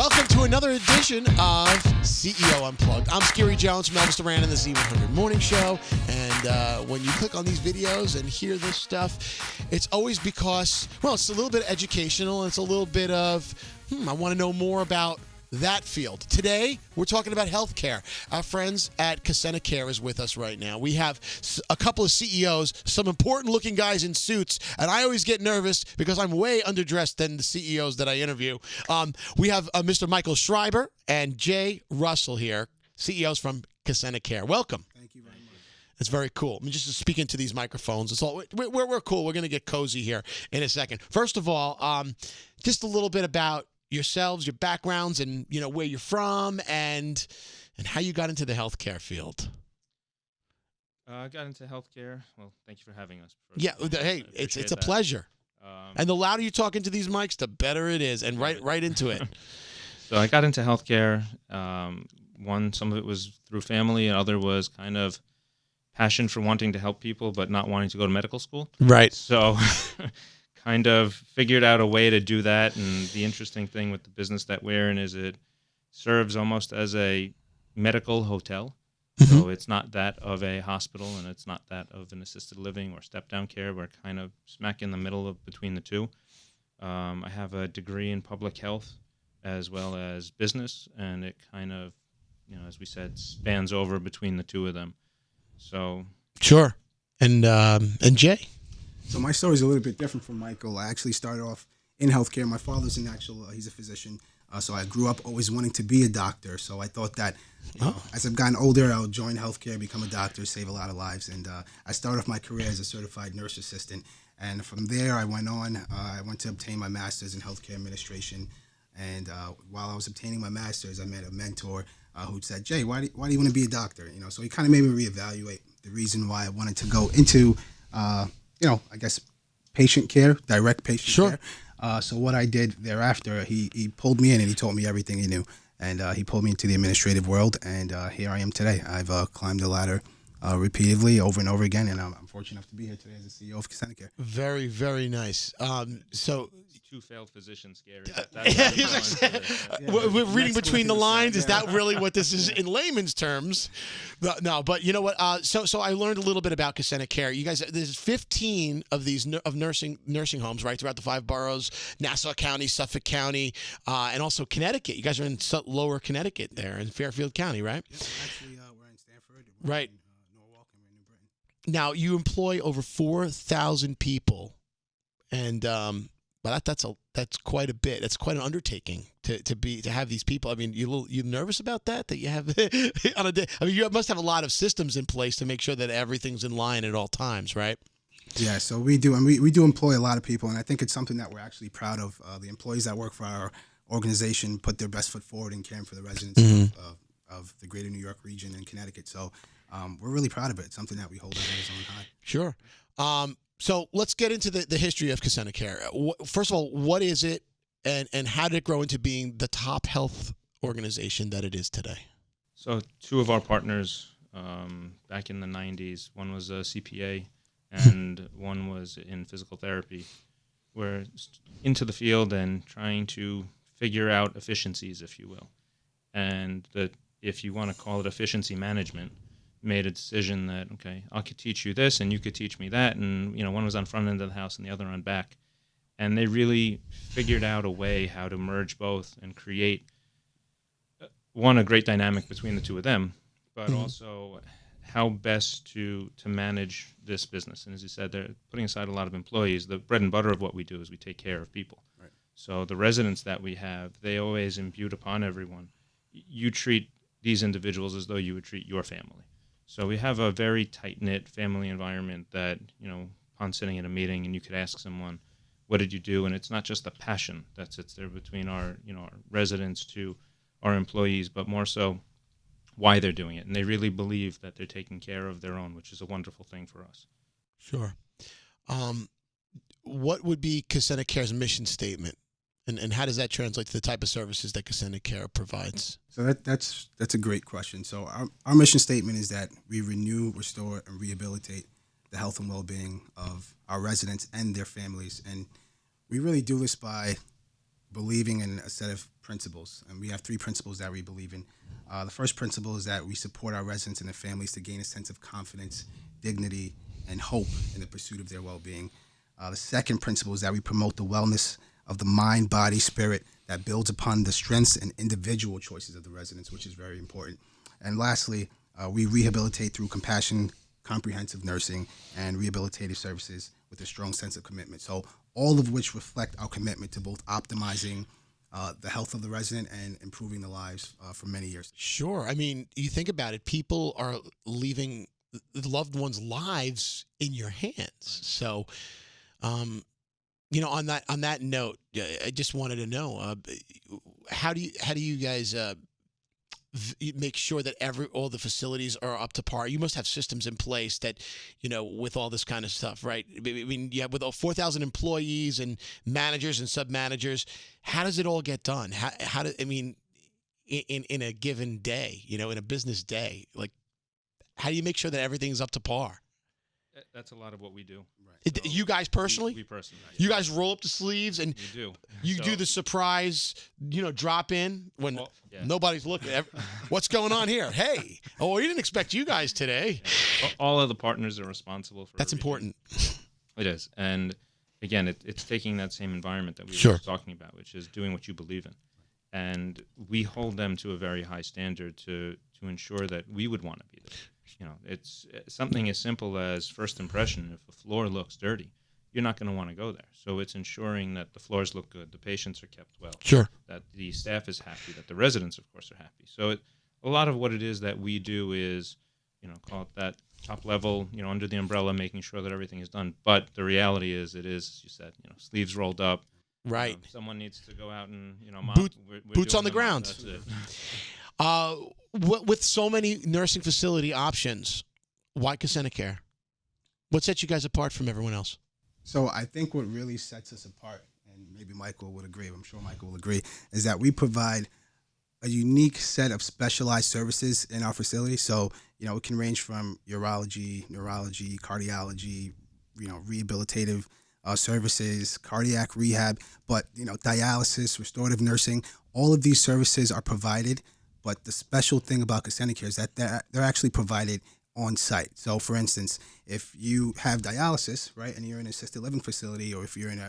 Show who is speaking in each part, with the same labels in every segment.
Speaker 1: Welcome to another edition of CEO Unplugged. I'm Scary Jones from Elvis Duran in the Z100 Morning Show. And when you click on these videos and hear this stuff, it's always because, well, it's a little bit educational. It's a little bit of, I want to know more about that field. Today, we're talking about healthcare. Our friends at Cassena Care is with us right now. We have a couple of CEOs, some important looking guys in suits, and I always get nervous because I'm way underdressed than the CEOs that I interview. We have Mr. Michael Schrieber and Jay Russell here, CEOs from Cassena Care. Welcome.
Speaker 2: Thank you very much.
Speaker 1: It's very cool. I mean, just to speak into these microphones. It's all we're cool. We're going to get cozy here in a second. First of all, just a little bit about yourselves, your backgrounds, and where you're from, and how you got into the healthcare field.
Speaker 3: I got into healthcare. Well, thank you for having us.
Speaker 1: Yeah, hey, it's a pleasure. And the louder you talk into these mics, the better it is. And right into it.
Speaker 3: So I got into healthcare. Some of it was through family, and other was kind of passion for wanting to help people, but not wanting to go to medical school.
Speaker 1: Right.
Speaker 3: So kind of figured out a way to do that. And the interesting thing with the business that we're in is it serves almost as a medical hotel. Mm-hmm. So it's not that of a hospital, and it's not that of an assisted living or step-down care. We're kind of smack in the middle of between the two. I have a degree in public health as well as business, and it kind of, as we said, spans over between the two of them. So
Speaker 1: sure. And Jay?
Speaker 2: So my story is a little bit different from Michael. I actually started off in healthcare. My father's he's a physician. So I grew up always wanting to be a doctor. So I thought that as I've gotten older, I'll join healthcare, become a doctor, save a lot of lives. And I started off my career as a certified nurse assistant. And from there, I went on. I went to obtain my master's in healthcare administration. And while I was obtaining my master's, I met a mentor who said, "Jay, why do you want to be a doctor?" So he kind of made me reevaluate the reason why I wanted to go into I guess patient care, direct patient care. So what I did thereafter, he pulled me in and he told me everything he knew. And he pulled me into the administrative world, and here I am today. I've climbed the ladder repeatedly over and over again, and I'm fortunate enough to be here today as the CEO of Cassena Care.
Speaker 1: Very, very nice. So
Speaker 3: two failed physicians, Gary.
Speaker 1: We're reading between the lines. Is that really what this is in layman's terms? No, but you know what? So I learned a little bit about Cassena Care. You guys, there's 15 of these nursing homes, right, throughout the 5 boroughs: Nassau County, Suffolk County, and also Connecticut. You guys are in Lower Connecticut there in Fairfield County, right?
Speaker 2: Yep, actually, we're in Stamford.
Speaker 1: Right.
Speaker 2: In Norwalk, and we're in New Britain.
Speaker 1: Now you employ over 4,000 people, and but that's quite a bit. That's quite an undertaking to have these people. I mean, you nervous about that you have on a day? I mean, you must have a lot of systems in place to make sure that everything's in line at all times, right?
Speaker 2: Yeah, so we do, and we do employ a lot of people, and I think it's something that we're actually proud of. The employees that work for our organization put their best foot forward in caring for the residents of the greater New York region and Connecticut. So we're really proud of it. It's something that we hold others on high.
Speaker 1: Sure. So let's get into the history of Cassena Care. First of all, what is it, and how did it grow into being the top health organization that it is today?
Speaker 3: So 2 of our partners back in the 90s, one was a CPA and one was in physical therapy, were into the field and trying to figure out efficiencies, if you will. And that, if you want to call it efficiency management, made a decision that, okay, I could teach you this and you could teach me that. And, one was on front end of the house and the other on back. And they really figured out a way how to merge both and create, a great dynamic between the two of them, but also how best to manage this business. And as you said, they're putting aside a lot of employees. The bread and butter of what we do is we take care of people.
Speaker 2: Right.
Speaker 3: So the residents that we have, they always impute upon everyone, you treat these individuals as though you would treat your family. So we have a very tight-knit family environment that, upon sitting in a meeting and you could ask someone, what did you do? And it's not just the passion that sits there between our residents to our employees, but more so why they're doing it. And they really believe that they're taking care of their own, which is a wonderful thing for us.
Speaker 1: Sure. What would be Cassena Care's mission statement? And how does that translate to the type of services that Cassena Care provides?
Speaker 2: So that's a great question. So our mission statement is that we renew, restore, and rehabilitate the health and well-being of our residents and their families. And we really do this by believing in a set of principles, and we have three principles that we believe in. The first principle is that we support our residents and their families to gain a sense of confidence, dignity, and hope in the pursuit of their well-being. The second principle is that we promote the wellness of the mind, body, spirit that builds upon the strengths and individual choices of the residents, which is very important. And lastly, we rehabilitate through compassion, comprehensive nursing, and rehabilitative services with a strong sense of commitment. So all of which reflect our commitment to both optimizing the health of the resident and improving the lives for many years.
Speaker 1: Sure. I mean, you think about it, people are leaving loved ones' lives in your hands. So, on that note, I just wanted to know, how do you guys make sure that all the facilities are up to par? You must have systems in place that, with all this kind of stuff, right? I mean, yeah, with 4,000 employees and managers and sub-managers, how does it all get done? In a given day, in a business day, like, how do you make sure that everything's up to par?
Speaker 3: That's a lot of what we do.
Speaker 2: Right.
Speaker 3: So
Speaker 1: you guys personally?
Speaker 3: We personally.
Speaker 1: You guys roll up the sleeves and
Speaker 3: We do.
Speaker 1: you do the surprise, drop in when nobody's looking. What's going on here? Hey, we didn't expect you guys today.
Speaker 3: Yeah. All of the partners are responsible for
Speaker 1: That's
Speaker 3: everything.
Speaker 1: important.
Speaker 3: It is. And again, it's taking that same environment that we
Speaker 1: Sure.
Speaker 3: were talking about, which is doing what you believe in. And we hold them to a very high standard to ensure that we would want to be there. It's something as simple as first impression. If a floor looks dirty, you're not going to want to go there. So it's ensuring that the floors look good, the patients are kept well,
Speaker 1: Sure.
Speaker 3: that the staff is happy, that the residents, of course, are happy. So a lot of what it is that we do is, call it that top level, under the umbrella, making sure that everything is done. But the reality is, as you said, sleeves rolled up.
Speaker 1: Right.
Speaker 3: Someone needs to go out and, mop. We're
Speaker 1: boots
Speaker 3: doing
Speaker 1: on the
Speaker 3: mop.
Speaker 1: ground.
Speaker 3: That's it.
Speaker 1: With so many nursing facility options, why Cassena Care? What sets you guys apart from everyone else?
Speaker 2: So I think what really sets us apart, and maybe Michael would agree, I'm sure Michael will agree, is that we provide a unique set of specialized services in our facility. So, it can range from urology, neurology, cardiology, rehabilitative services, cardiac rehab, but, dialysis, restorative nursing, all of these services are provided. But the special thing about Cassena Care is that they're actually provided on site. So, for instance, if you have dialysis, right, and you're in an assisted living facility, or if you're in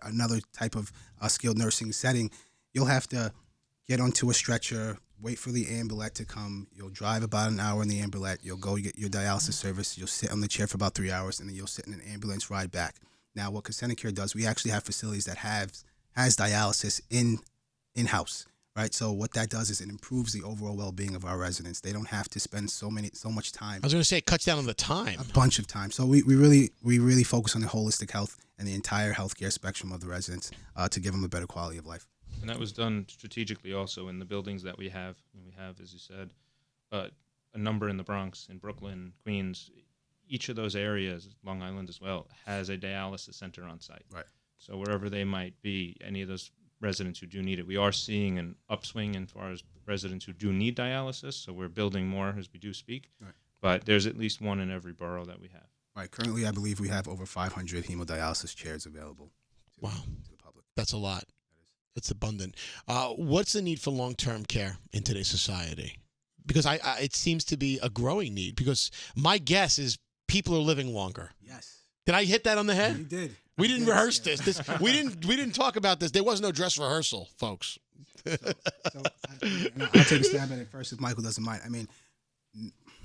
Speaker 2: another type of skilled nursing setting, you'll have to get onto a stretcher, wait for the ambulance to come. You'll drive about an hour in the ambulance. You'll go get your dialysis service. You'll sit on the chair for about 3 hours, and then you'll sit in an ambulance ride back. Now, what Cassena Care does, we actually have facilities that has dialysis in-house. Right, so what that does is it improves the overall well-being of our residents. They don't have to spend so much time.
Speaker 1: I was going to say it cuts down on the time.
Speaker 2: A bunch of time. So we really focus on the holistic health and the entire healthcare spectrum of the residents to give them a better quality of life.
Speaker 3: And that was done strategically also in the buildings that we have. We have, as you said, a number in the Bronx, in Brooklyn, Queens. Each of those areas, Long Island as well, has a dialysis center on site.
Speaker 2: Right.
Speaker 3: So wherever they might be, any of those residents who do need it. We are seeing an upswing as far as residents who do need dialysis, so we're building more as we do speak.
Speaker 2: Right.
Speaker 3: But there's at least one in every borough that we have.
Speaker 2: Right. Currently, I believe we have over 500 hemodialysis chairs available to the public.
Speaker 1: That's a lot. It's abundant. What's the need for long-term care in today's society? Because it seems to be a growing need, because my guess is people are living longer.
Speaker 2: Yes.
Speaker 1: Did I hit that on the head?
Speaker 2: You did.
Speaker 1: We didn't rehearse this. We didn't talk about this. There was no dress rehearsal, folks.
Speaker 2: So I'll take a stab at it first if Michael doesn't mind. I mean,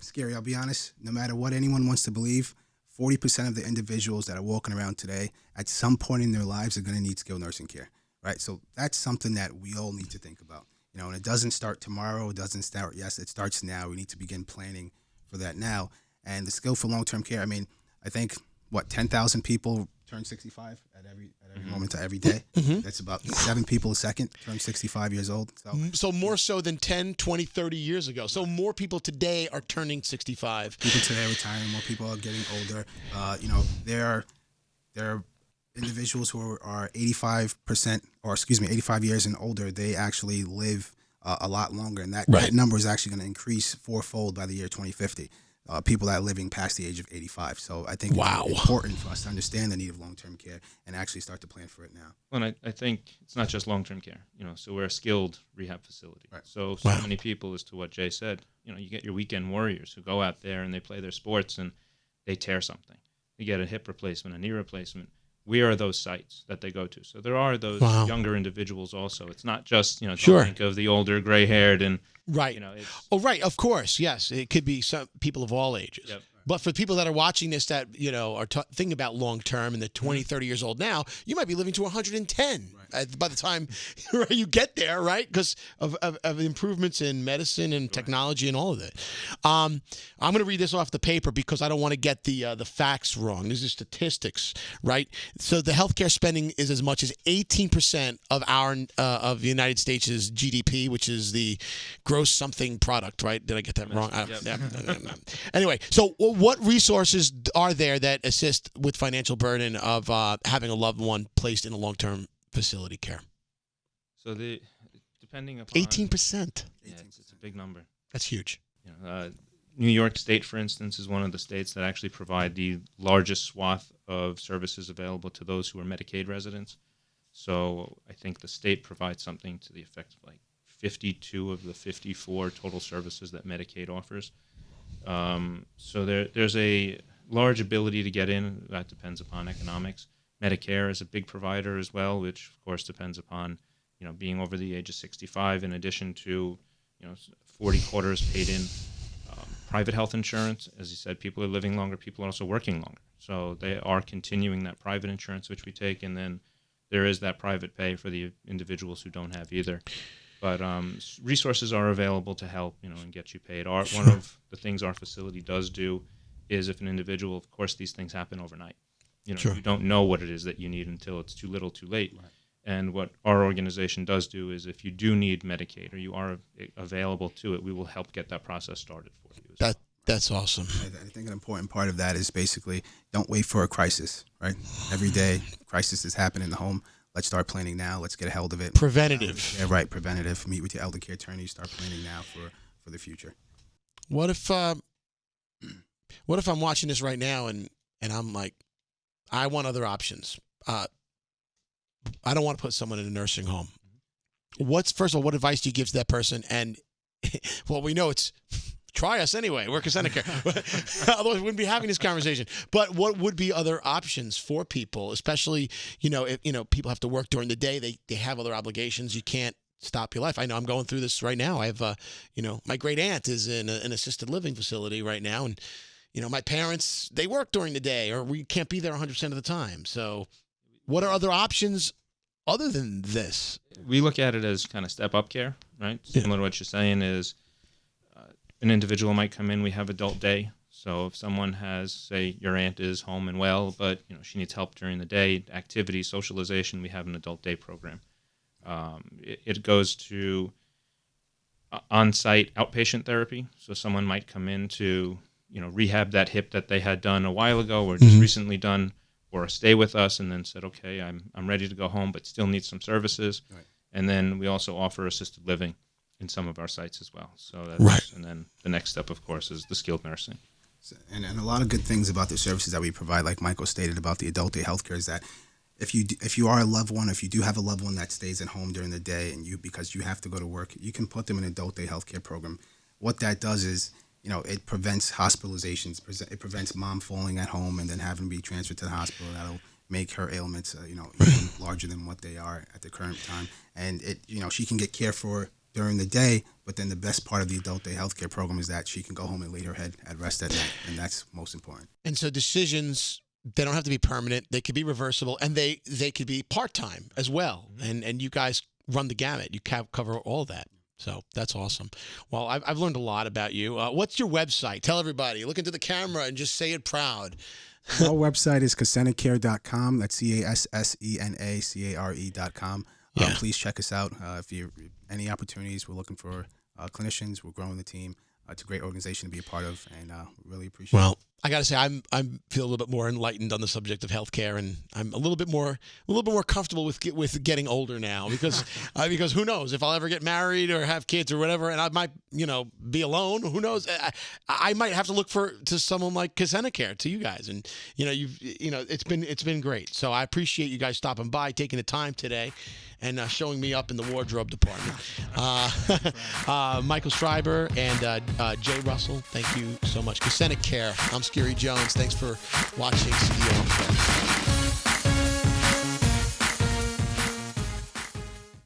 Speaker 2: Scary, I'll be honest, no matter what anyone wants to believe, 40% of the individuals that are walking around today at some point in their lives are going to need skilled nursing care, right? So that's something that we all need to think about. And it doesn't start tomorrow. It doesn't start, yes, it starts now. We need to begin planning for that now. And the skill for long-term care, I mean, I think, 10,000 people turn 65 at every moment to every day. That's about 7 people a second turn 65 years old.
Speaker 1: So more so than 10, 20, 30 years ago. So more people today are turning 65.
Speaker 2: People today are retiring. More people are getting older. There are individuals who are 85 years and older. They actually live a lot longer, and that number is actually going to increase fourfold by the year 2050. people that are living past the age of 85. So I think
Speaker 1: Wow.
Speaker 2: it's important for us to understand the need of long-term care and actually start to plan for it now.
Speaker 3: Well, and I think it's not just long-term care, so we're a skilled rehab facility.
Speaker 2: Right.
Speaker 3: So
Speaker 1: Wow.
Speaker 3: many people, as to what Jay said, you get your weekend warriors who go out there and they play their sports and they tear something. You get a hip replacement, a knee replacement. We are those sites that they go to. So there are those
Speaker 1: Wow.
Speaker 3: younger individuals also. It's not just, don't
Speaker 1: Sure.
Speaker 3: think of the older gray-haired and,
Speaker 1: Right.
Speaker 3: it's,
Speaker 1: Oh, right. Of course. Yes. It could be some people of all ages.
Speaker 3: Yep.
Speaker 1: But for people that are watching this that, are thinking about long term and they're 20, 30 years old now, you might be living to 110 by the time you get there, right? Because of improvements in medicine and technology and all of it. I'm going to read this off the paper because I don't want to get the facts wrong. These are statistics, right? So the healthcare spending is as much as 18% of of the United States' GDP, which is the gross something product, right? Did I get that wrong?
Speaker 3: Yep.
Speaker 1: Anyway, so what resources are there that assist with financial burden of having a loved one placed in a long-term facility care?
Speaker 3: So depending upon
Speaker 1: 18%.
Speaker 3: Yeah, it's a big number.
Speaker 1: That's huge.
Speaker 3: New York State, for instance, is one of the states that actually provide the largest swath of services available to those who are Medicaid residents. So I think the state provides something to the effect of like 52 of the 54 total services that Medicaid offers. So there's a large ability to get in. That depends upon economics. Medicare is a big provider as well, which of course depends upon being over the age of 65. In addition to 40 quarters paid in. Private health insurance, as you said, people are living longer. People are also working longer, so they are continuing that private insurance which we take, and then there is that private pay for the individuals who don't have either. But resources are available to help, and get you paid. One of the things our facility does do is if an individual, of course, these things happen overnight.
Speaker 1: Sure.
Speaker 3: You don't know what it is that you need until it's too little, too late. Right. And what our organization does do is if you do need Medicaid or you are available to it, we will help get that process started for you.
Speaker 1: That's awesome.
Speaker 2: I think an important part of that is basically don't wait for a crisis, right? Every day, crisis is happening in the home. Let's start planning now. Let's get a hold of it.
Speaker 1: Preventative.
Speaker 2: Yeah, right. Preventative. Meet with your elder care attorney. Start planning now for the future.
Speaker 1: What if I'm watching this right now and I'm like, I want other options. I don't want to put someone in a nursing home. First of all, what advice do you give to that person? And well, we know it's try us anyway. We're Cassena Care. Otherwise, we wouldn't be having this conversation. But what would be other options for people, especially, if people have to work during the day, they have other obligations. You can't stop your life. I know I'm going through this right now. I have, my great aunt is in an assisted living facility right now. And, my parents, they work during the day or we can't be there 100% of the time. So what are other options other than this?
Speaker 3: We look at it as kind of step-up care, right?
Speaker 1: Yeah.
Speaker 3: Similar to what you're saying is an individual might come in, we have adult day. So if someone has, say, your aunt is home and well, but she needs help during the day, activity, socialization, we have an adult day program. It goes to on-site outpatient therapy. So someone might come in to, rehab that hip that they had done a while ago or just recently done, or stay with us and then said, okay, I'm ready to go home, but still need some services. Right. And then we also offer assisted living in some of our sites as well. So that's, right. And then the next step, of course, is the skilled nursing.
Speaker 2: And a lot of good things about the services that we provide, like Michael stated about the adult day healthcare, is that if you are a loved one, if you do have a loved one that stays at home during the day and because you have to go to work, you can put them in an adult day healthcare program. What that does is, it prevents hospitalizations. It prevents mom falling at home and then having to be transferred to the hospital. That'll make her ailments, even larger than what they are at the current time. And she can get care for during the day, but then the best part of the adult day healthcare program is that she can go home and lay her head at rest at night, and that's most important.
Speaker 1: And so decisions, they don't have to be permanent. They could be reversible, and they could be part-time as well. Mm-hmm. And you guys run the gamut. You cover all that. So that's awesome. Well, I've learned a lot about you. What's your website? Tell everybody. Look into the camera and just say it proud.
Speaker 2: Our website is CassenaCare.com. That's CassenaCare.com.
Speaker 1: Yeah.
Speaker 2: Please check us out. If you any opportunities, we're looking for clinicians. We're growing the team. It's a great organization to be a part of, and really appreciate it.
Speaker 1: Well, I gotta say, I'm feel a little bit more enlightened on the subject of healthcare, and I'm a little bit more comfortable with getting older now, because who knows if I'll ever get married or have kids or whatever, and I might be alone. Who knows? I might have to look to someone like Cassena Care, to you guys, and it's been great. So I appreciate you guys stopping by, taking the time today, and showing me up in the wardrobe department. Michael Schrieber and Jay Russell, thank you so much. Cassena Care. I'm Scary Jones. Thanks for watching CEO Unplugged.